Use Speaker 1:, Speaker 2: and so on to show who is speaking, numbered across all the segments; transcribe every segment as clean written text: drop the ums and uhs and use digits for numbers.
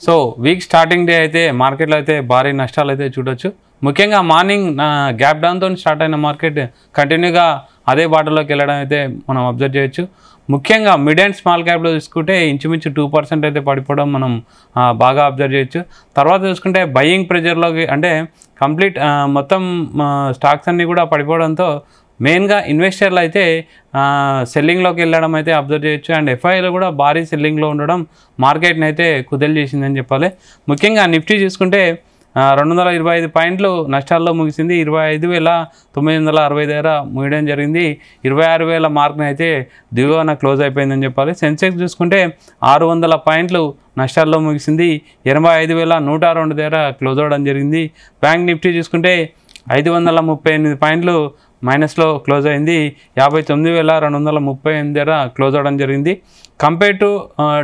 Speaker 1: So weak starting day అయితే మార్కెట్లో అయితే భారీ నష్టాలు అయితే చూడొచ్చు. ముఖ్యంగా మార్నింగ్ గ్యాప్ డౌన్తో స్టార్ట్ అయిన మార్కెట్ కంటిన్యూగా అదే బాటలోకి వెళ్ళడం అయితే మనం అబ్జర్వ్ చేయొచ్చు. ముఖ్యంగా మిడ్ అండ్ స్మాల్ క్యాప్లో చూసుకుంటే ఇంచుమించు 2% అయితే పడిపోవడం మనం బాగా అబ్జర్వ్ చేయొచ్చు. తర్వాత చూసుకుంటే బయింగ్ ప్రెజర్లోకి అంటే కంప్లీట్ మొత్తం స్టాక్స్ అన్నీ కూడా పడిపోవడంతో మెయిన్గా ఇన్వెస్టర్లు అయితే సెల్లింగ్లోకి వెళ్ళడం అయితే అబ్జర్వ్ చేయొచ్చు. అండ్ ఎఫ్ఐలో కూడా భారీ సెల్లింగ్లో ఉండడం మార్కెట్ని అయితే కుదేలు చేసిందని చెప్పాలి. ముఖ్యంగా నిఫ్టీ చూసుకుంటే 225 పాయింట్లు నష్టాల్లో ముగిసింది. 25,960 దగ్గర ముగియడం జరిగింది. 26,000 మార్క్ని అయితే దిగువన క్లోజ్ అయిపోయిందని చెప్పాలి. సెన్సెక్స్ చూసుకుంటే 600 పాయింట్లు నష్టాల్లో ముగిసింది. 85,102 దగ్గర క్లోజ్ అవ్వడం జరిగింది. బ్యాంక్ నిఫ్టీ చూసుకుంటే 538 పాయింట్లు మైనస్లో క్లోజ్ అయింది. 59,238 దగ్గర క్లోజ్ అవ్వడం జరిగింది. Compare to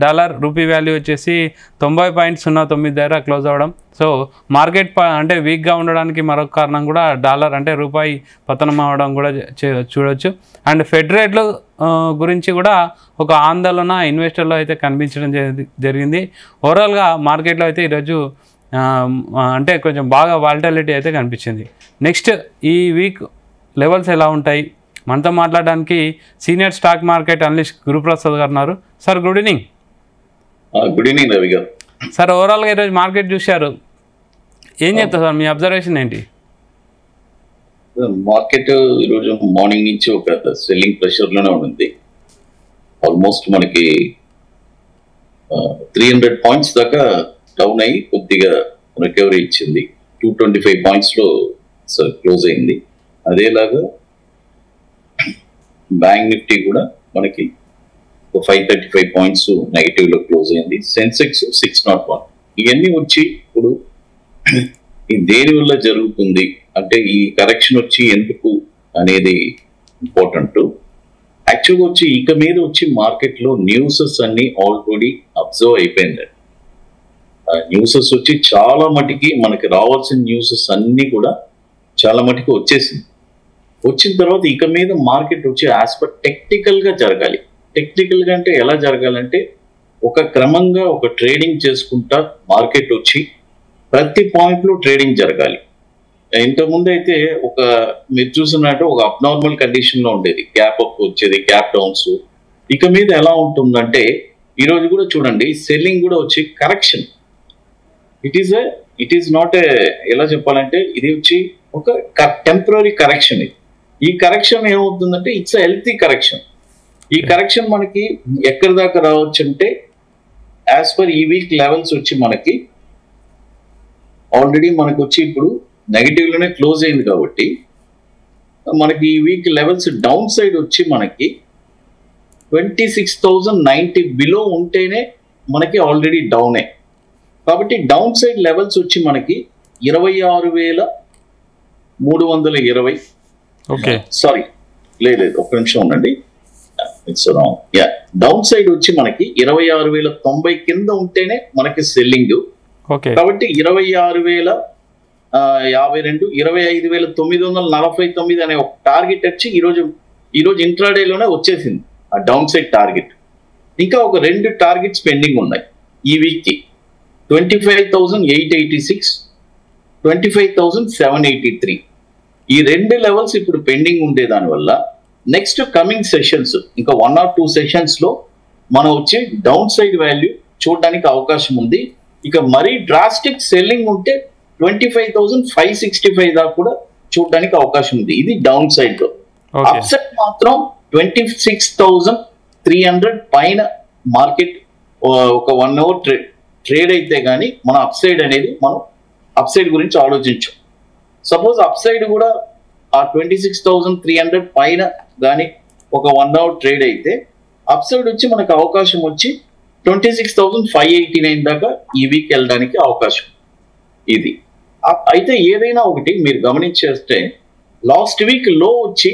Speaker 1: dollar rupee value వచ్చేసి 90.09 దగ్గర క్లోజ్ అవ్వడం. సో మార్కెట్ అంటే వీక్గా ఉండడానికి మరొక కారణం కూడా డాలర్ అంటే రూపాయి పతనం అవ్వడం కూడా చూడవచ్చు. అండ్ ఫెడ్ రేట్లు గురించి కూడా ఒక ఆందోళన ఇన్వెస్టర్లో అయితే కనిపించడం జరిగింది. ఓవరాల్గా మార్కెట్లో అయితే ఈరోజు అంటే కొంచెం బాగా వాలటిలిటీ అయితే కనిపించింది. నెక్స్ట్ ఈ వీక్ లెవెల్స్ ఎలా ఉంటాయి మనతో మాట్లాడడానికి senior stock market analyst Guruprasad గారు ఉన్నారు. Sir good evening.
Speaker 2: Good evening Ravi గారు.
Speaker 1: సార్ ఓవరాల్గా ఈరోజు మార్కెట్ చూశారు, ఏం చెప్తారు సార్, మీ అబ్జర్వేషన్ ఏంటి?
Speaker 2: మార్కెట్ ఈరోజు మార్నింగ్ నుంచి ఒక సెల్లింగ్ ప్రెషర్లోనే ఉంది. ఆల్మోస్ట్ మనకి 300 పాయింట్స్ దాకా డౌన్ అయ్యి కొద్దిగా రికవరీ ఇచ్చింది. 225 పాయింట్స్లో క్లోజ్ అయింది. అదేలాగా బ్యాంక్ నిఫ్టీ కూడా మనకి 535 పాయింట్స్ నెగిటివ్లో క్లోజ్ అయింది. సెన్సెక్స్ 601. ఇవన్నీ వచ్చి ఇప్పుడు దేని వల్ల జరుగుతుంది అంటే ఈ కరెక్షన్ వచ్చి ఎందుకు అనేది ఇంపార్టెంట్. యాక్చువల్గా వచ్చి ఇక మీద వచ్చి మార్కెట్లో న్యూసెస్ అన్ని ఆల్రెడీ అబ్జర్వ్ అయిపోయింది. న్యూసెస్ వచ్చి చాలా మటుకి మనకి రావాల్సిన న్యూసెస్ అన్ని కూడా చాలా మటుకు వచ్చేసింది. వచ్చిన తర్వాత ఇక మీద మార్కెట్ వచ్చి యాజ్ పర్ టెక్నికల్గా జరగాలి. టెక్నికల్గా అంటే ఎలా జరగాలంటే ఒక క్రమంగా ఒక ట్రేడింగ్ చేసుకుంటా మార్కెట్ వచ్చి ప్రతి పాయింట్లో ట్రేడింగ్ జరగాలి. ఇంతకుముందు అయితే ఒక మీరు చూసినట్టు ఒక అబ్నార్మల్ కండిషన్లో ఉండేది, గ్యాప్ అప్ వచ్చేది, గ్యాప్ డౌన్స్. ఇక మీద ఎలా ఉంటుందంటే ఈరోజు కూడా చూడండి సెల్లింగ్ కూడా వచ్చి కరెక్షన్. ఇట్ ఈస్ నాట్ ఎలా చెప్పాలంటే ఇది వచ్చి ఒక టెంపరీ కరెక్షన్. ఈ కరెక్షన్ ఏమవుతుందంటే ఇట్స్ హెల్తీ కరెక్షన్. ఈ కరెక్షన్ మనకి ఎక్కడి దాకా రావచ్చు అంటే యాజ్ పర్ ఈ వీక్ లెవెల్స్ వచ్చి మనకి ఆల్రెడీ మనకు వచ్చి ఇప్పుడు నెగిటివ్లోనే క్లోజ్ అయింది కాబట్టి మనకి ఈ వీక్ లెవెల్స్ డౌన్ సైడ్ వచ్చి మనకి 26,090 బిలో ఉంటేనే మనకి ఆల్రెడీ డౌనే. కాబట్టి డౌన్ సైడ్ లెవెల్స్ వచ్చి మనకి 26,320.
Speaker 1: ఓకే
Speaker 2: సారీ లేదు ఒక్క నిమిషం ఉండండి, ఇట్స్ రాంగ్. డౌన్ సైడ్ వచ్చి మనకి 26,090 కింద ఉంటేనే మనకి సెల్లింగ్. కాబట్టి 26,052, 25,949 అనే ఒక టార్గెట్ వచ్చి ఈరోజు ఇంట్రాడేలోనే వచ్చేసింది ఆ డౌన్ సైడ్ టార్గెట్. ఇంకా ఒక 2 టార్గెట్స్ పెండింగ్ ఉన్నాయి ఈ వీక్కి. 25,886, 25,783. ఈ 2 లెవెల్స్ ఇప్పుడు పెండింగ్ ఉండే దానివల్ల నెక్స్ట్ కమింగ్ సెషన్స్ ఇంకా 1 or 2 సెషన్స్లో మనం వచ్చి డౌన్ సైడ్ వాల్యూ చూడడానికి అవకాశం ఉంది. ఇక మరీ డ్రాస్టిక్ సెల్లింగ్ ఉంటే 25,565 దాకా కూడా చూడడానికి అవకాశం ఉంది. ఇది డౌన్ సైడ్ లో. అప్ సైడ్ మాత్రం 26,300 పైన మార్కెట్ ఒక 1 hour ట్రేడ్ అయితే కానీ మన అప్ సైడ్ అనేది మనం అప్ సైడ్ గురించి ఆలోచించాం. సపోజ్ అప్ సైడ్ కూడా ఆ 26,300 పైన కానీ ఒక 1 hour ట్రేడ్ అయితే అప్ సైడ్ వచ్చి మనకు అవకాశం వచ్చి 26,589 దాకా ఈ వీక్ వెళ్ళడానికి అవకాశం ఇది. అయితే ఏదైనా ఒకటి మీరు గమనించేస్తే లాస్ట్ వీక్ లో వచ్చి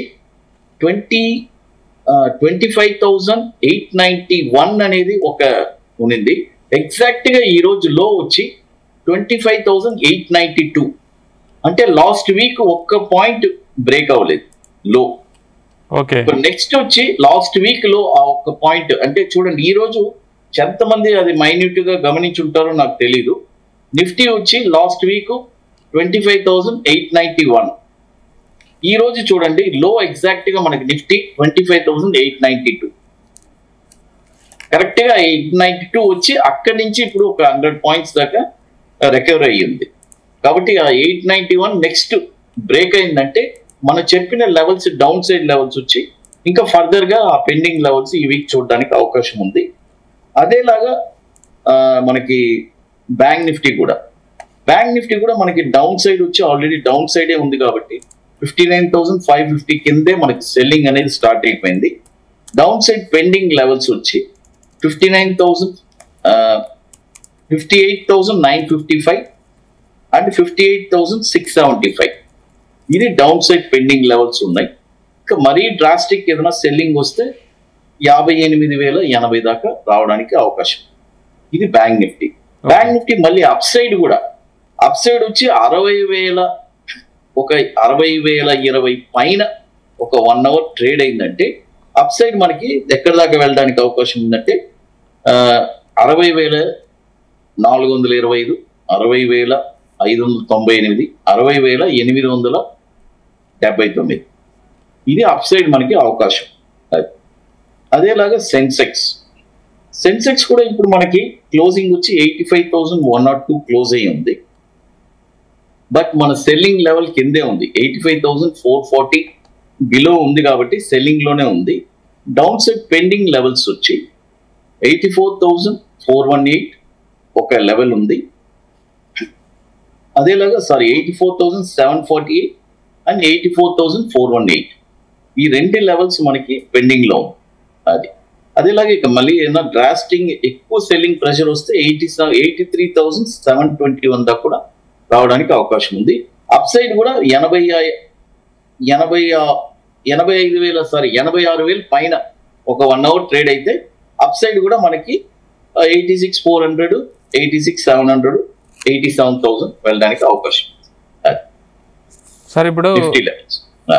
Speaker 2: 25,891 అనేది ఒక ఉన్నింది. ఎగ్జాక్ట్ గా ఈ రోజు లో వచ్చి 25,892. అంటే లాస్ట్ వీక్ ఒక్క పాయింట్ బ్రేక్ అవ్వలేదు లో. నెక్స్ట్ వచ్చి లాస్ట్ వీక్ లో ఆ ఒక్క పాయింట్ అంటే చూడండి ఈ రోజు ఎంతమంది అది మైన్యూట్ గా గమనించుంటారో నాకు తెలీదు. నిఫ్టీ వచ్చి లాస్ట్ వీక్ 25,891. ఈ రోజు చూడండి లో ఎగ్జాక్ట్ గా మనకి నిఫ్టీ 25,892. కరెక్ట్ గా 892 వచ్చి అక్కడి నుంచి ఇప్పుడు ఒక 100 పాయింట్స్ దాకా రికవర్ అయ్యింది. కాబట్టి ఆ 891 నెక్స్ట్ బ్రేక్ అయిందంటే మనం చెప్పిన లెవెల్స్ డౌన్ సైడ్ లెవెల్స్ వచ్చి ఇంకా ఫర్దర్ గా ఆ పెండింగ్ లెవెల్స్ ఈ వీక్ చూడడానికి అవకాశం ఉంది. అదేలాగా మనకి బ్యాంక్ నిఫ్టీ కూడా మనకి డౌన్ సైడ్ వచ్చి ఆల్రెడీ డౌన్ సైడే ఉంది కాబట్టి 59,550 కిందే మనకి సెల్లింగ్ అనేది స్టార్ట్ అయిపోయింది. డౌన్ సైడ్ పెండింగ్ లెవెల్స్ వచ్చి 58,955 అండ్ 58,675. ఇది డౌన్ సైడ్ పెండింగ్ లెవెల్స్ ఉన్నాయి. ఇంకా మరీ డ్రాస్టిక్ ఏదైనా సెల్లింగ్ వస్తే 58,080 దాకా రావడానికి అవకాశం. ఇది బ్యాంక్ నిఫ్టీ. బ్యాంక్ నిఫ్టీ మళ్ళీ అప్ సైడ్ వచ్చి 60,020 పైన ఒక 1 అవర్ ట్రేడ్ అయిందంటే అప్ సైడ్ మనకి ఎక్కడి దాకా వెళ్ళడానికి అవకాశం ఉందంటే 60,425, 60,598, 60,879. ఇది అప్ సైడ్ మనకి అవకాశం. అదేలాగా సెన్సెక్స్ కూడా ఇప్పుడు మనకి క్లోజింగ్ వచ్చి 85,102 క్లోజ్ అయ్యి ఉంది. బట్ మన సెల్లింగ్ లెవెల్ కిందే ఉంది, 85,440 బిలో ఉంది కాబట్టి సెల్లింగ్ లోనే ఉంది. డౌన్ సైడ్ పెండింగ్ లెవెల్స్ వచ్చి 84,418 ఒక లెవెల్ ఉంది. అదేలాగా 84,748 అండ్ 84,418 ఈ రెండు లెవెల్స్ మనకి పెండింగ్ లో ఉంది. అదేలాగా ఇక మళ్ళీ ఏదైనా డ్రాస్టింగ్ ఎక్కువ సెల్లింగ్ ప్రెషర్ వస్తే 83,721 దాకా కూడా రావడానికి అవకాశం ఉంది. అప్ సైడ్ కూడా 86,000 పైన ఒక 1 అవర్ ట్రేడ్ అయితే అప్ సైడ్ కూడా మనకి 86,400, 86,700, 87,000 వెళ్ళడానికి అవకాశం
Speaker 1: సార్. ఇప్పుడు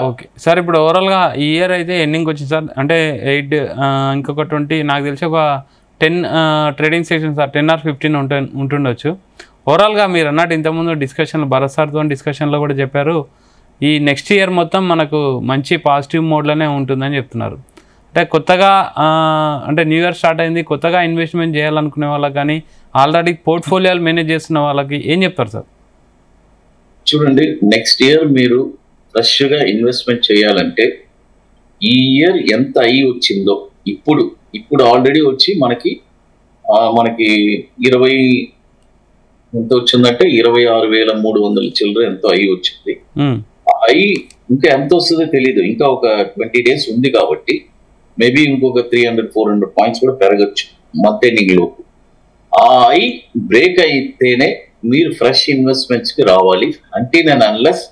Speaker 1: ఓకే సార్, ఇప్పుడు ఓవరాల్గా ఈ ఇయర్ అయితే ఎండింగ్ వచ్చింది సార్. అంటే 8 ఇంకొక 20 నాకు తెలిసి ఒక 10 ట్రేడింగ్ సెషన్స్ సార్, 10 or 15 ఉంటుండొచ్చు. ఓవరాల్గా మీరు అన్నట్టు ఇంతకుముందు డిస్కషన్లో భరత్ సార్తో డిస్కషన్లో కూడా చెప్పారు, ఈ నెక్స్ట్ ఇయర్ మొత్తం మనకు మంచి పాజిటివ్ మోడ్లోనే ఉంటుందని చెప్తున్నారు. అంటే కొత్తగా అంటే న్యూ ఇయర్ స్టార్ట్ అయింది, కొత్తగా ఇన్వెస్ట్మెంట్ చేయాలనుకునే వాళ్ళకి కానీ ఆల్రెడీ పోర్ట్ఫోలియోలు మేనేజ్ చేస్తున్న వాళ్ళకి ఏం చెప్తారు సార్?
Speaker 2: చూడండి, నెక్స్ట్ ఇయర్ మీరు ఫ్రెష్గా ఇన్వెస్ట్మెంట్ చేయాలంటే ఈ ఇయర్ ఎంత అయ్యి వచ్చిందో ఇప్పుడు ఆల్రెడీ వచ్చి మనకి 20 ఎంత వచ్చిందంటే 26,300 చిల్లర ఎంతో అయ్యి వచ్చింది. అయ్యి ఇంకా ఎంత వస్తుందో తెలీదు, ఇంకా ఒక 20 డేస్ ఉంది కాబట్టి మేబీ ఇంకొక 300-400 పాయింట్స్ కూడా పెరగచ్చు మంత్ ఎండింగ్ లోపు. ఆ అయి బ్రేక్ అయితేనే మీరు ఫ్రెష్ ఇన్వెస్ట్మెంట్స్ కి రావాలి. అంటే నేను అన్లెస్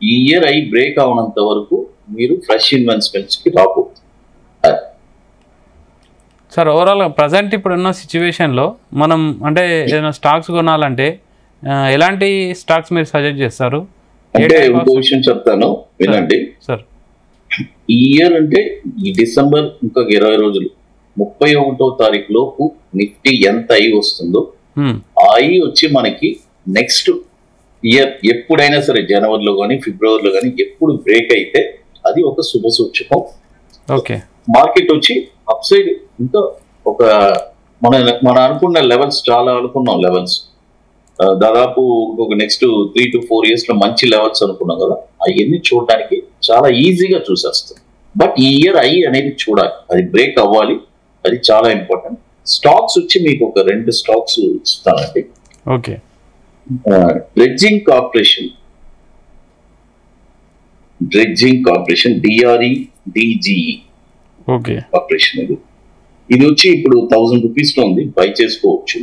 Speaker 2: ఈ ఇయర్ అయి బ్రేక్ అవనంత వరకు మీరు ఫ్రెష్ ఇన్వెస్ట్మెంట్స్ కి రాకూడదు
Speaker 1: సార్. ఓవరాల్గా ప్రజెంట్ ఇప్పుడున్న సిచ్యువేషన్లో మనం అంటే ఏదైనా స్టాక్స్ కొనాలంటే ఎలాంటి స్టాక్స్ మీరు సజెస్ట్ చేస్తారు?
Speaker 2: అంటే ఇంకో విషయం చెప్తాను వినండి
Speaker 1: సార్.
Speaker 2: ఈ ఇయర్ అంటే ఈ డిసెంబర్ ఇంకొక 20 రోజులు 31వ తారీఖు లోపు నిఫ్టీ ఎంత అయి వస్తుందో ఆ అయి వచ్చి మనకి నెక్స్ట్ ఇయర్ ఎప్పుడైనా సరే జనవరిలో కానీ ఫిబ్రవరిలో కానీ ఎప్పుడు బ్రేక్ అయితే అది ఒక శుభ సూచకం.
Speaker 1: ఓకే, మార్కెట్
Speaker 2: వచ్చి అప్ సైడ్ ఇంకా ఒక మన అనుకున్న లెవెల్స్ చాలా అనుకున్నాం లెవెల్స్ దాదాపు ఒక నెక్స్ట్ 3 to 4 years లో మంచి లెవెల్స్ అనుకున్నాం కదా, అవన్నీ చూడడానికి చాలా ఈజీగా చూసేస్తాం. బట్ ఈ ఇయర్ అయి అనేది చూడాలి, అది బ్రేక్ అవ్వాలి, అది చాలా ఇంపార్టెంట్. స్టాక్స్ వచ్చి మీకు ఒక 2 స్టాక్స్ ఇస్తానండి.
Speaker 1: Okay,
Speaker 2: dredging corporation DREDGE
Speaker 1: okay
Speaker 2: corporation ఇది వచ్చి ఇప్పుడు 1,000 రూపీస్ లో ఉంది, బై చేసుకోవచ్చు.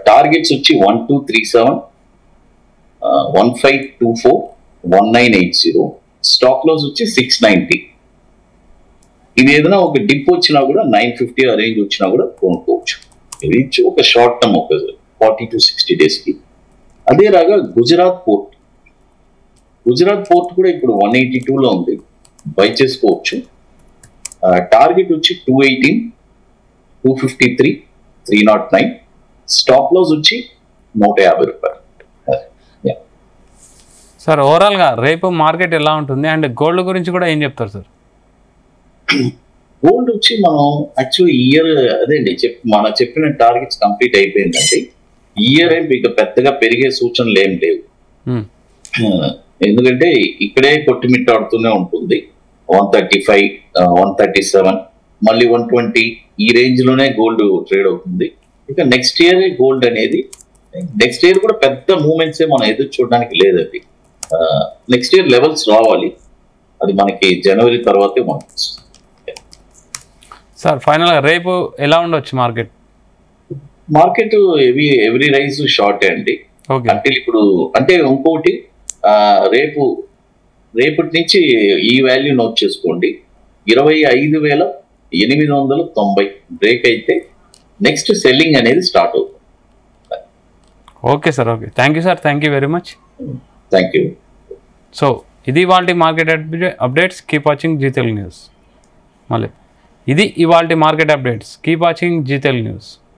Speaker 2: టార్గెట్స్ వచ్చి 1237, 1524, 1980. స్టాక్ లాస్ వచ్చి 690. ఇది ఏదైనా ఒక డిప్ వచ్చినా కూడా 950 రేంజ్ వచ్చినా కూడా కొనుక్కోవచ్చు. ఇది ఒక షార్ట్ టర్మ్ ఒక 40 to 60 days కి. అదే రాగా గుజరాత్ పోర్ట్ కూడా ఇప్పుడు 182 లో ఉంది, బై చేసుకోవచ్చు. టార్గెట్ వచ్చి 218, 253, 309. స్టాప్ లాస్ వచ్చి 150 రూపాయలు.
Speaker 1: సార్ ఓవరాల్గా రేపు మార్కెట్ ఎలా ఉంటుంది అండ్ గోల్డ్ గురించి కూడా ఏం చెప్తారు సార్?
Speaker 2: గోల్డ్ వచ్చి మనం యాక్చువల్లీ ఇయర్ అదేండి మనం చెప్పిన టార్గెట్స్ కంప్లీట్ అయిపోయిందండి. ఇయర్ ఇక పెద్దగా పెరిగే సూచనలు ఏం లేవు. ఎందుకంటే ఇక్కడే కొట్టుమిట్టాడుతూనే ఉంటుంది. 135, 137, మళ్ళీ 120 ఈ రేంజ్ లోనే గోల్డ్ ట్రేడ్ అవుతుంది. ఇక నెక్స్ట్ ఇయర్ గోల్డ్ అనేది నెక్స్ట్ ఇయర్ కూడా పెద్ద మూమెంట్స్ మనం ఎదురు చూడడానికి లేదండి. నెక్స్ట్ ఇయర్ లెవెల్స్ రావాలి, అది మనకి జనవరి తర్వాతే మనకి.
Speaker 1: సార్ ఫైనల్గా రేపు ఎలా ఉండొచ్చు market?
Speaker 2: Market every rise short అండి. అంటే ఇప్పుడు అంటే ఇంకోటి రేపటి నుంచి ఈ వాల్యూ నోట్ చేసుకోండి. 25,890 బ్రేక్ అయితే నెక్స్ట్ సెల్లింగ్ అనేది స్టార్ట్ అవుతుంది.
Speaker 1: Okay sir, okay, thank you sir, thank you very much.
Speaker 2: Thank you.
Speaker 1: So ఇది ఇవాల్టి market updates. Keep watching Zee Telugu news. మళ్ళీ ఇది ఇవాల్టి market updates. Keep watching Zee Telugu news.